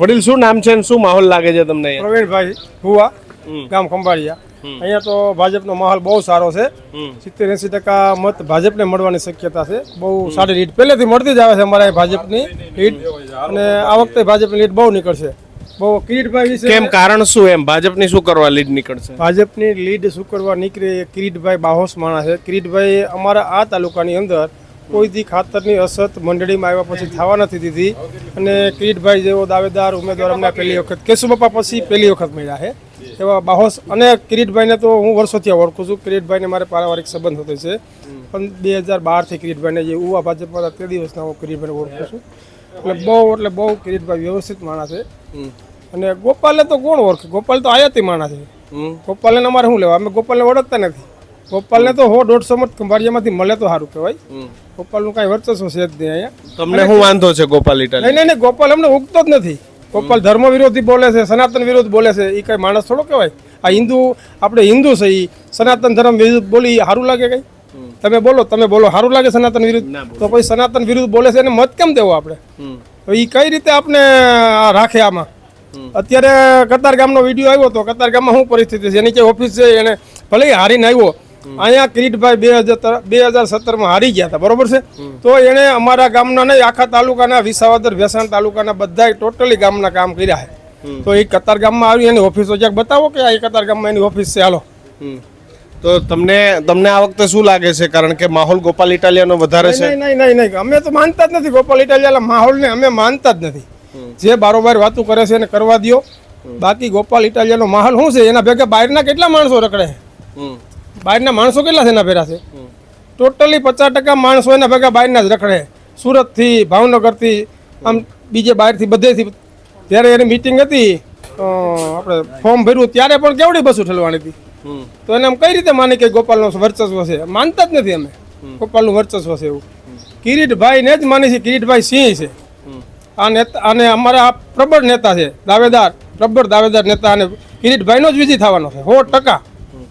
વડીલ શું નામ છે અને શું માહોલ લાગે છે તમને? પ્રવીણભાઈ હુવા, ગામ ખંભાળિયા. અહીંયા તો ભાજપનો માહોલ બહુ સારો છે. 70-80% મત ભાજપને મળવાની શક્યતા છે. બહુ સારી લીડ પહેલેથી મળતી જ આવે છે અમારા ભાજપની લીડ, અને આ વખતે ભાજપની લીડ બહુ નીકળશે. બહુ કિરીટભાઈ વિશે કેમ, કારણ શું? એમ ભાજપની શું કરવા લીડ નીકળશે? ભાજપની લીડ શું કરવા નીકળે? કિરીટભાઈ બાહોશ માણસ છે. કિરીટભાઈ અમારા આ તાલુકાની અંદર કોઈ દી ખાતરની અસત મંડળીમાં આવ્યા પછી થવા નથી દીધી, અને કિરીટભાઈ જેવો દાવેદાર ઉમેદવાર અમને પહેલી વખત કેશુબાપા પછી પહેલી વખત મળ્યા છે એવા બાહોશ. અને કિરીટભાઈને તો હું વર્ષોથી ઓળખું છું. કિરીટભાઈને મારે પારિવારિક સંબંધ હતો છે, પણ 2012થી કિરીટભાઈને જે ઉવા ભાજપમાં તે દિવસના હું કિરીટભાઈને ઓળખું છું. એટલે બહુ કિરીટભાઈ વ્યવસ્થિત માણસ છે. અને ગોપાલને તો કોણ ઓળખે? ગોપાલ તો આયાતી માણસ છે. ગોપાલને અમારે શું લેવા? અમે ગોપાલને ઓળખતા નથી. ગોપાલને તો 100-150 મત ખંભાળિયામાંથી મળે તો સારું કહેવાય. ગોપાલનું કાંઈ વર્ચસ્વ છે જ નહીં અહીંયા. તમને શું વાંધો છે ગોપાલ ઇટાલિયા? નહીં, ગોપાલ અમને ઉગતો જ નથી. ગોપાલ ધર્મ વિરોધી બોલે છે, સનાતન વિરોધ બોલે છે. એ કઈ માણસ થોડો કહેવાય? આ હિન્દુ, આપણે હિન્દુ છે, એ સનાતન ધર્મ વિરુદ્ધ બોલી સારું લાગે કઈ? તમે બોલો સારું લાગે સનાતન વિરુદ્ધ? તો પછી સનાતન વિરુદ્ધ બોલે છે એને મત કેમ દેવો આપણે? તો એ કઈ રીતે આપણે રાખે આમાં? અત્યારે કતારગામનો વિડીયો આવ્યો તો કતારગામમાં શું પરિસ્થિતિ છે? એની કે ઓફિસ છે, એને ભલે હારીને આવ્યો. અહીંયા કિરીટભાઈ 2017માં હારી ગયા હતા, બરોબર છે? તો એને અમારા ગામના નહીં, આખા તાલુકાના વિસાવદર ભેસાણ તાલુકાના બધા ટોટલી ગામના કામ કર્યા છે. તો એ કતારગામમાં આવી એની ઓફિસો ક્યાંક બતાવો કે આ કતારગામમાં એની ઓફિસ છે. હાલો. તો તમને આ વખતે શું લાગે છે? કારણ કે માહોલ ગોપાલ ઇટાલિયાનો વધારે છે. નહીં, અમે તો માનતા જ નથી ગોપાલ ઇટાલિયાના માહોલને. અમે માનતા જ નથી. જે બારોબાર વાતો કરે છે એને કરવા દો. બાકી ગોપાલ ઇટાલિયાનો માહોલ શું છે? એના ભેગા બહારના કેટલા માણસો રખડે? બહારના માણસો કેટલા છે એના ભેગા? છે ટોટલી 50% માણસો એના ભેગા બહારના જ રખડે. સુરતથી, ભાવનગરથી, આમ બીજે બહારથી બધેથી. જ્યારે એની મિટિંગ હતી, આપણે ફોર્મ ભર્યું ત્યારે પણ કેવડી બસો ઠલવાની હતી. તો એને આમ કઈ રીતે માની કે ગોપાલનો વર્ચસ્વ છે? માનતા જ નથી અમે ગોપાલનું વર્ચસ્વ છે એવું. કિરીટભાઈને જ માની છે. કિરીટભાઈ સિંહ છે આ નેતા, અને અમારા આ પ્રબળ નેતા છે, દાવેદાર, પ્રબળ દાવેદાર નેતા. અને કિરીટભાઈનો જ વિજય થવાનો છે 100%.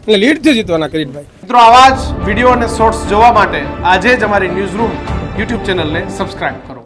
એટલે લીડથી જીતવાના કિરીટભાઈ. મિત્રો, આવા જ વિડીયો અને શોર્ટ્સ જોવા માટે આજે જ અમારી ન્યૂઝ રૂમ યુટ્યુબ ચેનલને સબસ્ક્રાઇબ કરો.